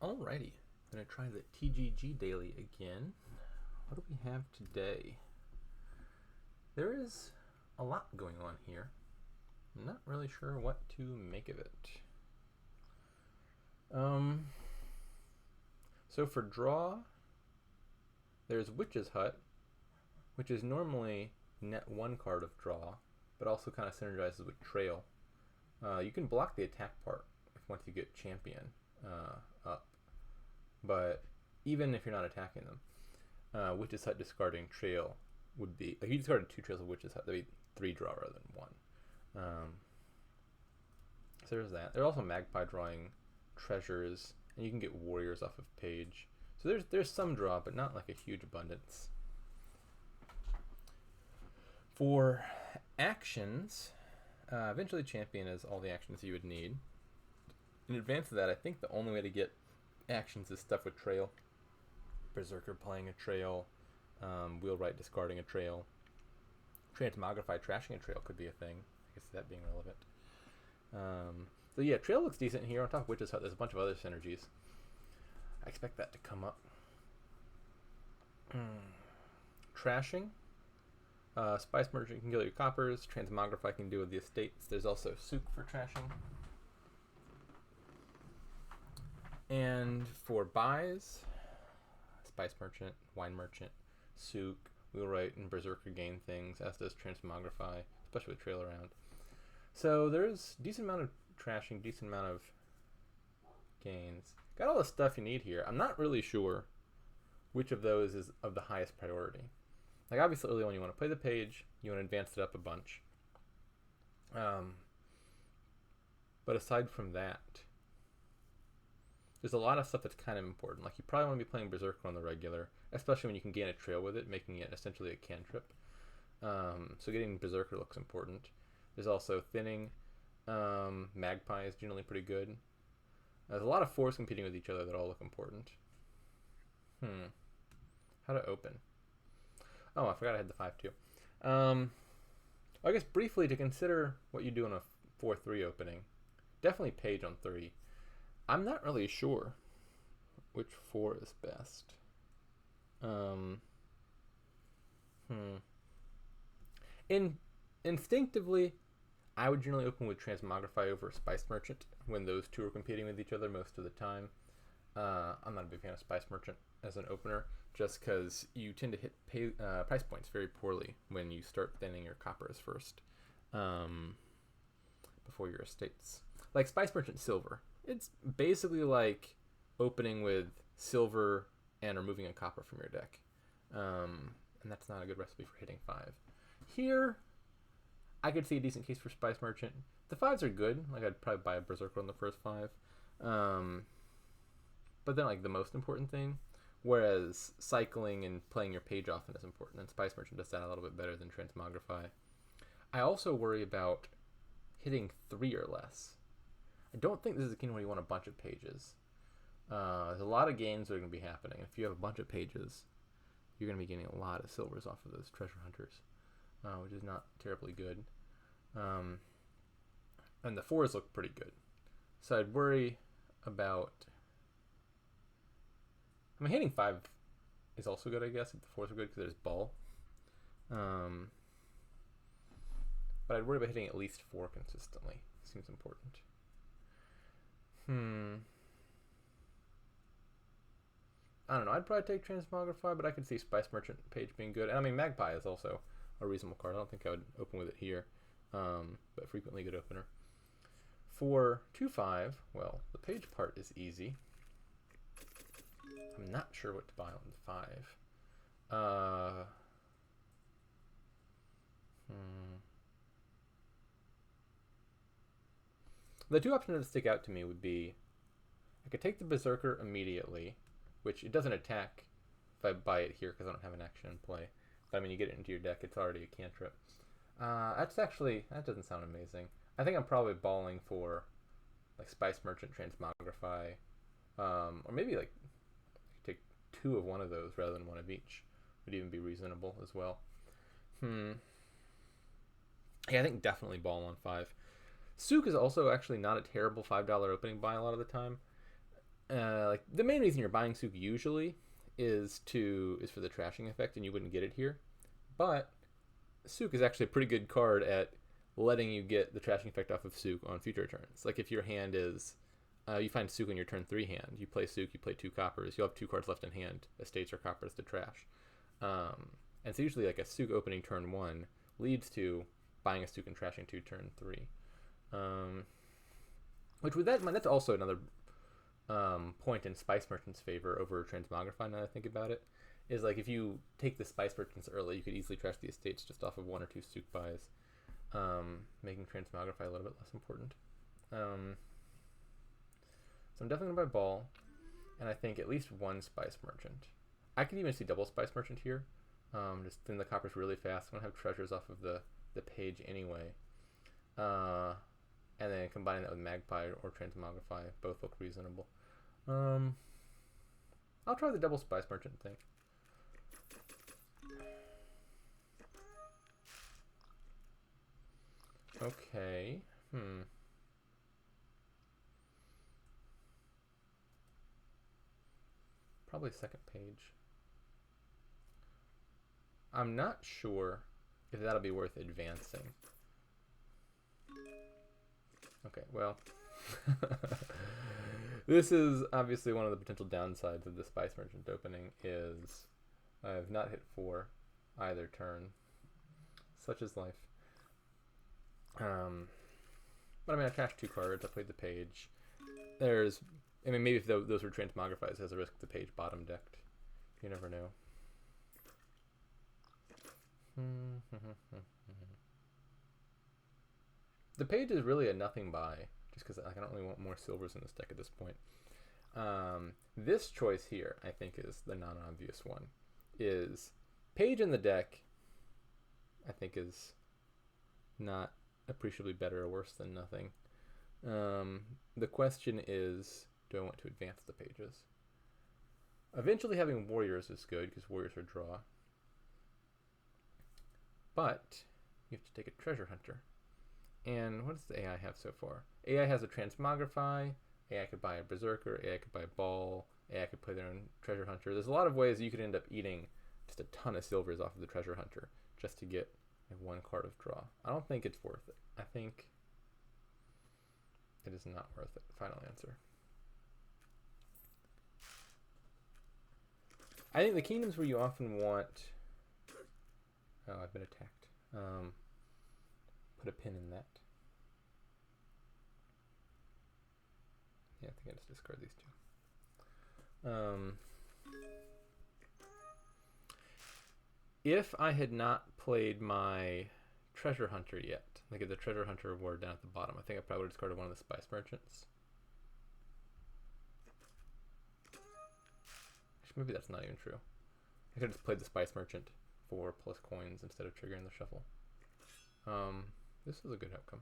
Alrighty, I'm going to try the TGG Daily again. What do we have today? There is a lot going on here. I'm not really sure what to make of it. So for draw, there's Witch's Hut, which is normally net one card of draw, but also kind of synergizes with Trail. You can block the attack part once you get Champion up, but even if you're not attacking them, Witch's Hut discarding Trail would be, if you discarded 2 Trails of Witch's Hut, that'd be 3 draw rather than 1. So there's that. There's also Magpie drawing treasures, and you can get warriors off of page. So there's some draw, but not like a huge abundance. For actions, eventually Champion is all the actions you would need. In advance of that, I think the only way to get actions is stuff with Trail. Berserker playing a Trail, Wheelwright discarding a Trail, Transmogrify trashing a Trail could be a thing. I guess that being relevant. So yeah, Trail looks decent here. On top of Witch's Hut, there's a bunch of other synergies. I expect that to come up. Trashing. Spice Merchant can kill your coppers. Transmogrify can do with the estates. There's also Souk for trashing. And for buys, Spice Merchant, Wine Merchant, Souk, Wheelwright, and Berserker gain things, as does Transmogrify, especially with Trail around. So there's decent amount of trashing, decent amount of gains. Got all the stuff you need here. I'm not really sure which of those is of the highest priority. Like obviously early on you want to play the page, you want to advance it up a bunch. But aside from that, there's a lot of stuff that's kind of important. Like you probably want to be playing Berserker on the regular, especially when you can gain a Trail with it, making it essentially a cantrip. So getting Berserker looks important. There's also thinning. Magpie is generally pretty good. There's a lot of 4s competing with each other that all look important. How to open? Oh, I forgot I had the 5 too. I guess briefly to consider what you do on a 4-3 opening. Definitely page on 3. I'm not really sure which 4 is best. Instinctively, I would generally open with Transmogrify over Spice Merchant when those 2 are competing with each other most of the time. I'm not a big fan of Spice Merchant as an opener, just because you tend to hit price points very poorly when you start thinning your coppers first, before your estates. Like Spice Merchant Silver, it's basically like opening with silver and removing a copper from your deck, and that's not a good recipe for hitting 5. Here, I could see a decent case for Spice Merchant. The 5s are good. Like I'd probably buy a Berserker on the first 5. But then like the most important thing, whereas cycling and playing your page often is important, and Spice Merchant does that a little bit better than Transmogrify. I also worry about hitting 3 or less. I don't think this is a game where you want a bunch of pages. There's a lot of games that are going to be happening. If you have a bunch of pages, you're going to be getting a lot of silvers off of those treasure hunters, which is not terribly good. And the 4s look pretty good. So I'd worry about... I mean, hitting 5 is also good, I guess, if the 4s are good, because there's ball. But I'd worry about hitting at least 4 consistently. Seems important. I don't know. I'd probably take Transmogrify, but I could see Spice Merchant page being good. And I mean, Magpie is also a reasonable card. I don't think I would open with it here, but frequently good opener. For 2-5, well, the page part is easy. I'm not sure what to buy on 5. The 2 options that stick out to me would be, I could take the Berserker immediately, which it doesn't attack if I buy it here because I don't have an action in play. But I mean, you get it into your deck, it's already a cantrip. That doesn't sound amazing. I think I'm probably balling for like Spice Merchant, Transmogrify, or maybe like take 2 of one of those rather than 1 of each. Would even be reasonable as well. Yeah, I think definitely ball on 5. Souk is also actually not a terrible $5 opening buy a lot of the time. like the main reason you're buying Souk usually is for the trashing effect, and you wouldn't get it here. But Souk is actually a pretty good card at letting you get the trashing effect off of Souk on future turns. Like if your hand is, you find Souk on your turn 3 hand, you play Souk, you play 2 coppers, you'll have 2 cards left in hand, estates or coppers to trash. And so usually like a Souk opening turn 1 leads to buying a Souk and trashing 2 turn 3. Which with that, that's also another point in Spice Merchant's favor over Transmogrify, now that I think about it, is like if you take the Spice Merchants early, you could easily trash the estates just off of 1 or 2 Souk buys, making Transmogrify a little bit less important. So I'm definitely going to buy Ball, and I think at least 1 Spice Merchant. I could even see double Spice Merchant here, just thin the coppers really fast. I'm going to have treasures off of the page anyway. And then combining that with Magpie or Transmogrify, both look reasonable. I'll try the double Spice Merchant thing. Okay. Probably second page. I'm not sure if that'll be worth advancing. Okay, well, this is obviously one of the potential downsides of the Spice Merchant opening is I have not hit 4 either turn. Such is life. But I mean, I trashed 2 cards, I played the page. Maybe if those were Transmogrifies, there's a risk the page bottom decked. You never know. The page is really a nothing buy, just because I don't really want more silvers in this deck at this point. This choice here, I think, is the non-obvious one. Is page in the deck, I think, is not appreciably better or worse than nothing. The question is, do I want to advance the pages? Eventually having warriors is good, because warriors are draw. But you have to take a treasure hunter. And what does the AI have so far? AI has a Transmogrify, AI could buy a Berserker, AI could buy a Ball, AI could play their own Treasure Hunter. There's a lot of ways you could end up eating just a ton of silvers off of the Treasure Hunter just to get like 1 card of draw. I don't think it's worth it. I think it is not worth it. Final answer. I think the kingdoms where you often want... Oh, I've been attacked. Put a pin in that. Yeah, I think I just discard these 2. If I had not played my Treasure Hunter yet, like if the Treasure Hunter were down at the bottom, I think I probably would have discarded one of the Spice Merchants. Actually, maybe that's not even true. I could have just played the Spice Merchant for plus coins instead of triggering the shuffle. This is a good outcome.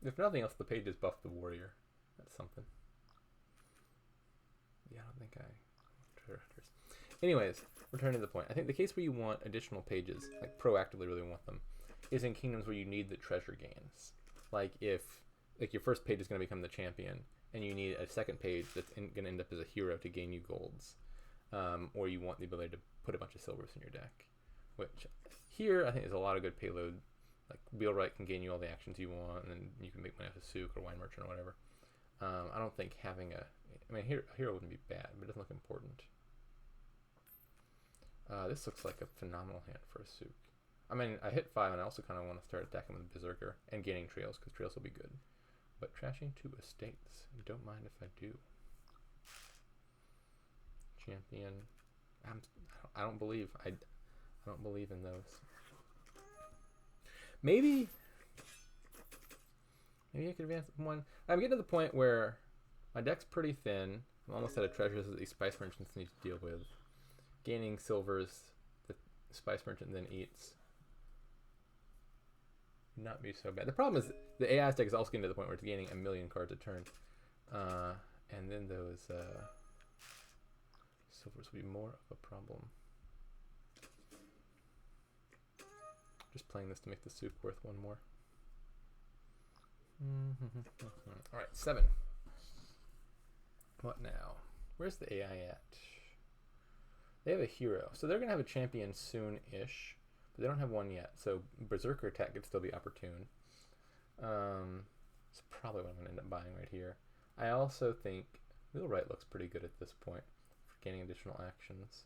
If nothing else, the pages buff the warrior. That's something. Yeah, I don't think treasure hunters. Anyways, returning to the point. I think the case where you want additional pages, like proactively really want them, is in kingdoms where you need the treasure gains. Like if your first page is going to become the champion, and you need a second page that's going to end up as a hero to gain you golds. Or you want the ability to put a bunch of silvers in your deck. Which, here, I think there's a lot of good payload. Like, Wheelwright can gain you all the actions you want, and then you can make money off of Souk or Wine Merchant or whatever. I don't think having a hero wouldn't be bad, but it doesn't look important. This looks like a phenomenal hand for a Souk. I mean, I hit 5, and I also kind of want to start attacking with Berserker and gaining trails, because trails will be good. But trashing 2 estates, you don't mind if I do. Champion. I don't believe in those. Maybe I could advance 1. I'm getting to the point where my deck's pretty thin. I'm almost out of treasures that these Spice Merchants need to deal with. Gaining silvers, the Spice Merchant then eats. Not be so bad. The problem is the AI deck is also getting to the point where it's gaining 1,000,000 cards a turn. And then those silvers will be more of a problem. Just playing this to make the Souk worth 1 more. Alright, 7. What now? Where's the AI at? They have a hero. So they're going to have a champion soon-ish. But they don't have one yet. So Berserker attack could still be opportune. It's probably what I'm going to end up buying right here. I also think Wheelwright looks pretty good at this point for gaining additional actions.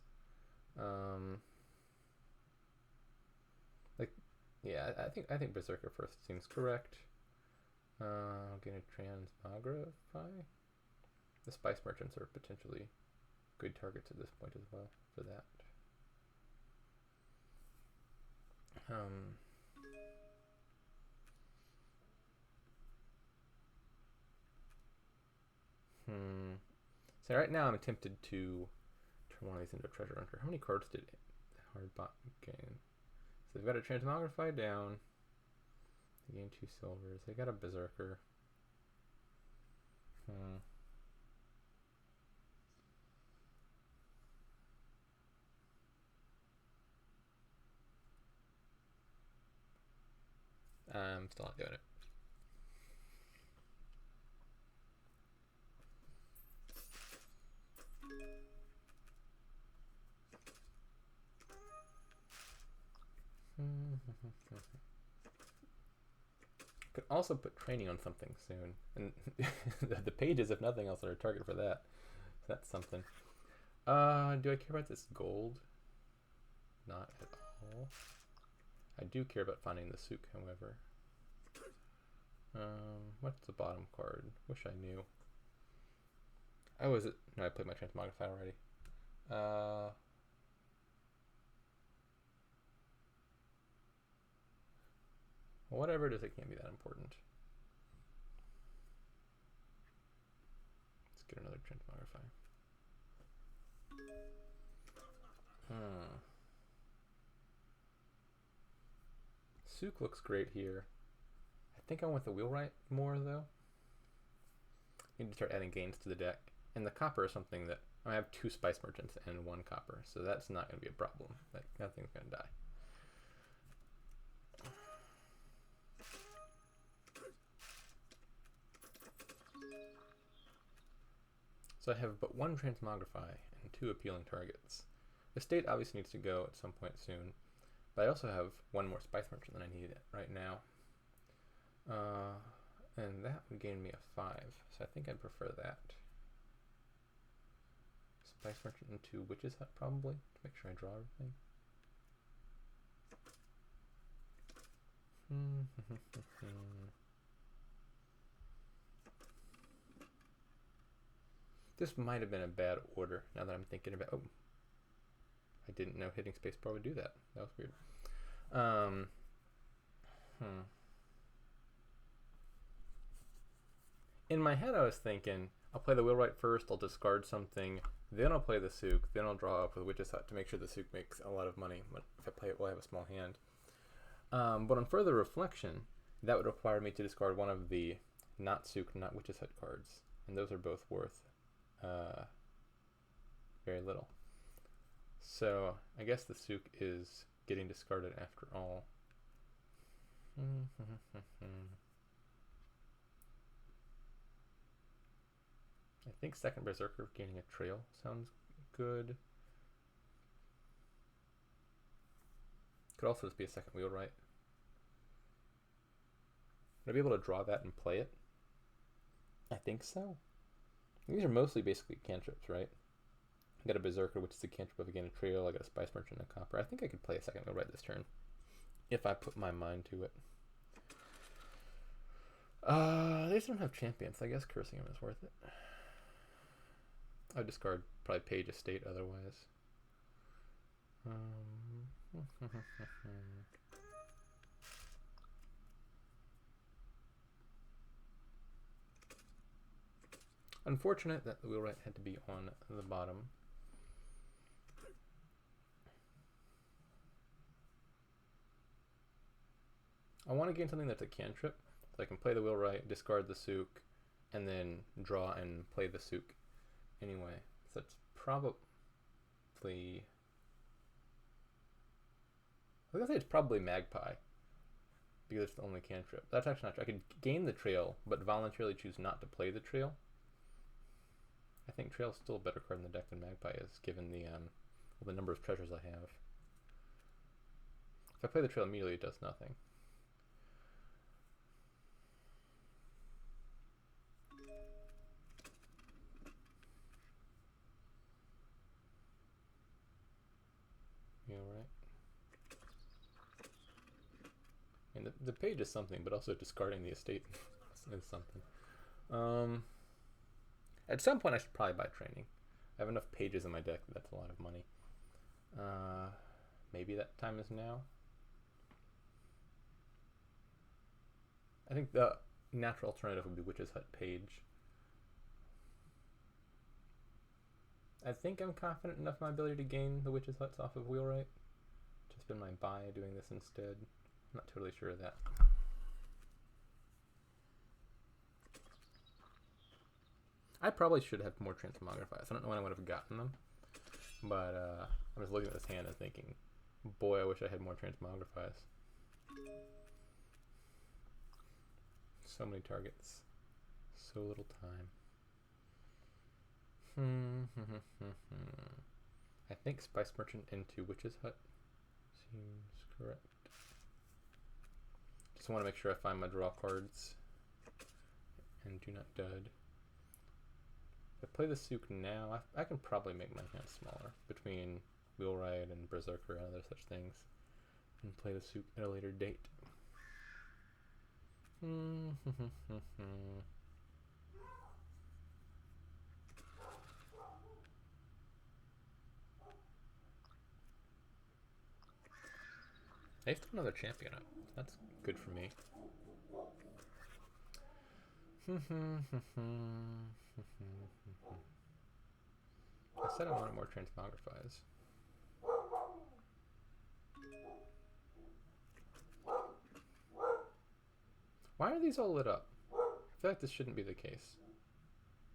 I think Berserker first seems correct. Getting a Transmogrify. The Spice Merchants are potentially good targets at this point as well for that. So right now I'm tempted to turn one of these into a treasure hunter. How many cards did Hardbot gain? So they've got a Transmogrify down. They gain 2 silvers. They got a Berserker. I'm still not doing it. Could also put training on something soon, and the pages, if nothing else, are a target for that. So that's something. Do I care about this gold? Not at all. I do care about finding the souk, however. What's the bottom card? Wish I knew. Oh, is it? No, I played my Transmogrify already. Whatever it is, it can't be that important. Let's get another Transmogrify. Souk looks great here. I think I want the Wheelwright more, though. Need to start adding gains to the deck. And the copper is something that... I have 2 Spice Merchants and 1 copper, so that's not going to be a problem. That thing's going to die. So I have but 1 Transmogrify and 2 appealing targets. The state obviously needs to go at some point soon, but I also have 1 more Spice Merchant than I need right now. And that would gain me a 5, so I think I'd prefer that. Spice Merchant and 2 Witch's Hut probably, to make sure I draw everything. This might have been a bad order, now that I'm thinking about... Oh, I didn't know hitting spacebar would do that. That was weird. In my head, I was thinking, I'll play the Wheelwright first, I'll discard something, then I'll play the souk, then I'll draw up with Witch's Hut to make sure the souk makes a lot of money. If I play it, well, I have a small hand. But on further reflection, that would require me to discard one of the not souk, not Witch's Hut cards. And those are both worth very little. So I guess the souk is getting discarded after all. I think second Berserker gaining a trail sounds good. Could also just be a second Wheelwright. Would I be able to draw that and play it? I think so. These are mostly basically cantrips, right? I got a Berserker, which is a cantrip of again a trail. I got a Spice Merchant and a copper. I think I could play a second Wheelwright this turn, if I put my mind to it. They just don't have champions. I guess cursing them is worth it. I would discard probably Page Estate otherwise. Unfortunate that the Wheelwright had to be on the bottom. I want to gain something that's a cantrip, so I can play the Wheelwright, discard the souk, and then draw and play the souk anyway. So it's probably... I was going to say it's probably Magpie, because it's the only cantrip. That's actually not true. I could gain the trail, but voluntarily choose not to play the trail. I think Trail's still a better card in the deck than Magpie is, given the well, the number of treasures I have. If I play the Trail immediately, it does nothing. You alright? I mean, the page is something, but also discarding the estate is something. At some point, I should probably buy training. I have enough pages in my deck that's a lot of money. Maybe that time is now. I think the natural alternative would be Witch's Hut page. I think I'm confident enough in my ability to gain the Witch's Huts off of Wheelwright. Just been my buy doing this instead. I'm not totally sure of that. I probably should have more Transmogrifies. I don't know when I would have gotten them, but I was looking at this hand and thinking, boy, I wish I had more Transmogrifies. So many targets, so little time. I think Spice Merchant into Witch's Hut seems correct. Just want to make sure I find my draw cards and do not dud. If I play the Sook now, I can probably make my hand smaller between Wheelwright and Berserker and other such things, and play the Sook at a later date. I have another champion up. That's good for me. I said I wanted more Transmogrifies. Why are these all lit up? I feel like this shouldn't be the case.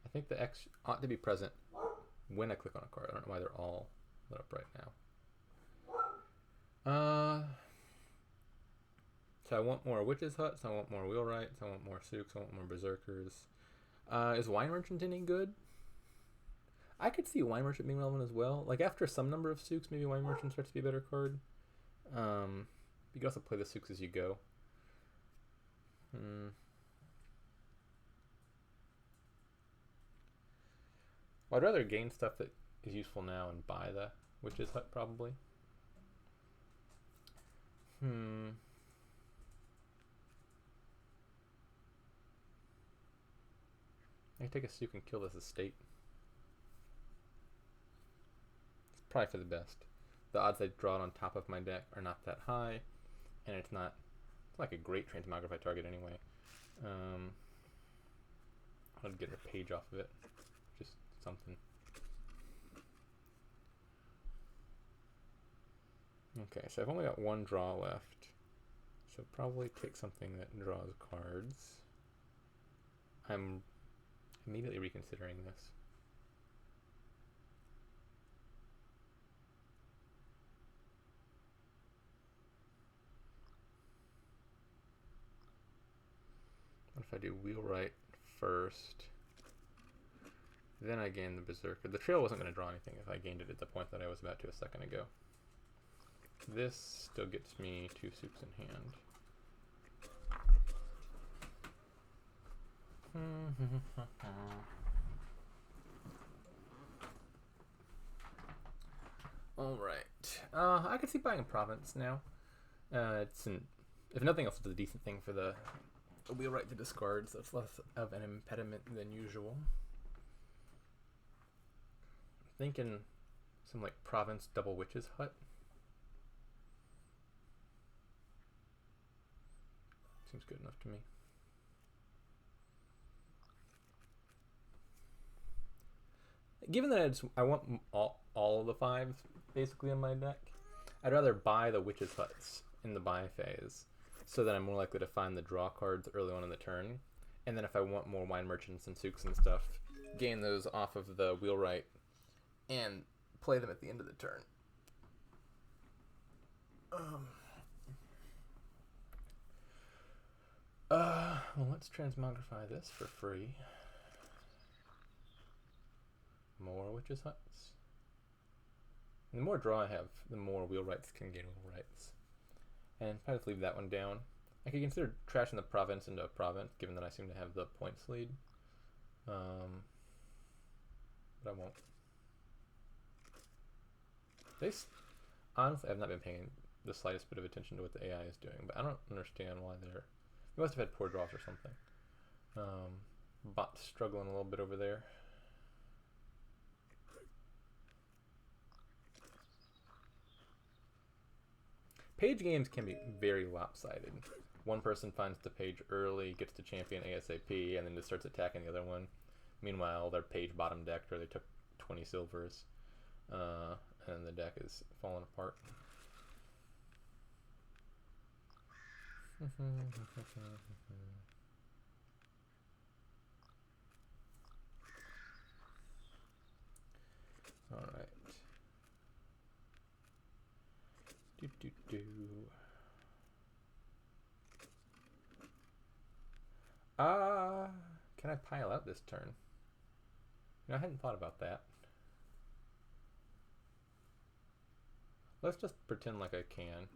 I think the X ought to be present when I click on a card. I don't know why they're all lit up right now. So I want more Witch's Huts, I want more Wheelwrights, I want more Sooks, I want more Berserkers. Is Wine Merchant any good? I could see Wine Merchant being relevant as well. Like after some number of Sooks, maybe Wine Merchant starts to be a better card. You can also play the Sooks as you go. Well, I'd rather gain stuff that is useful now and buy the Witch's Hut probably. I can take a Sook and kill this estate. It's probably for the best. The odds I draw it on top of my deck are not that high, and it's like a great Transmogrify target anyway. I'd get a page off of it, just something. Okay, so I've only got one draw left, so probably take something that draws cards. I'm immediately reconsidering this. What if I do Wheelwright first? Then I gain the Berserker. The Trail wasn't going to draw anything if I gained it at the point that I was about to a second ago. This still gets me 2 Sooks in hand. Alright. I could see buying a Province now. If nothing else, it's a decent thing for the Wheelwright to discard, so it's less of an impediment than usual. Thinking some like Province double Witch's Hut. Seems good enough to me. Given that I want all of the 5s basically in my deck, I'd rather buy the Witch's Huts in the buy phase, so that I'm more likely to find the draw cards early on in the turn, and then if I want more Wine Merchants and Sooks and stuff, gain those off of the Wheelwright and play them at the end of the turn. Well, let's Transmogrify this for free. witches' huts. And the more draw I have, the more wheelwrights can gain wheelwrights. And probably leave that one down. I could consider trashing the province into a province, given that I seem to have the points lead. But I won't. Honestly, I've not been paying the slightest bit of attention to what the AI is doing, but I don't understand why they're... They must have had poor draws or something. Bot's struggling a little bit over there. Page games can be very lopsided. One person finds the page early, gets to champion ASAP, and then just starts attacking the other one. Meanwhile, their page bottom decked, or they took 20 silvers, and the deck is falling apart. All right. Can I pile out this turn? I hadn't thought about that. Let's just pretend like I can.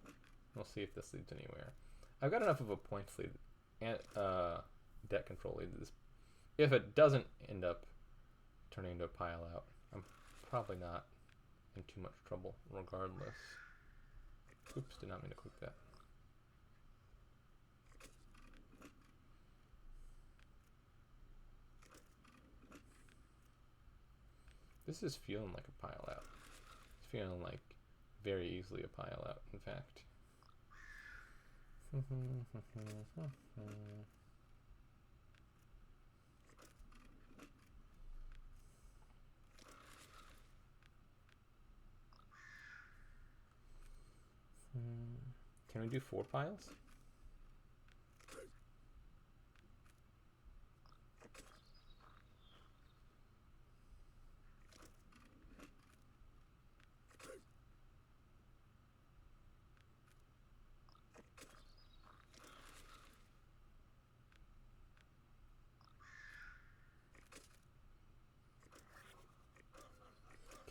We'll see if this leads anywhere. I've got enough of a points lead and deck control lead. If it doesn't end up turning into a pile out, I'm probably not in too much trouble regardless. Oops, did not mean to click that. This is feeling like a pile out. It's feeling like very easily a pile out, in fact. Can we do 4 piles?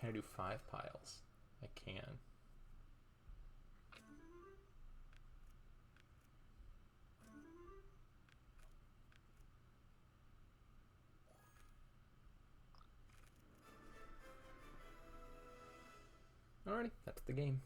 Can I do 5 piles? I can. Alrighty, that's the game.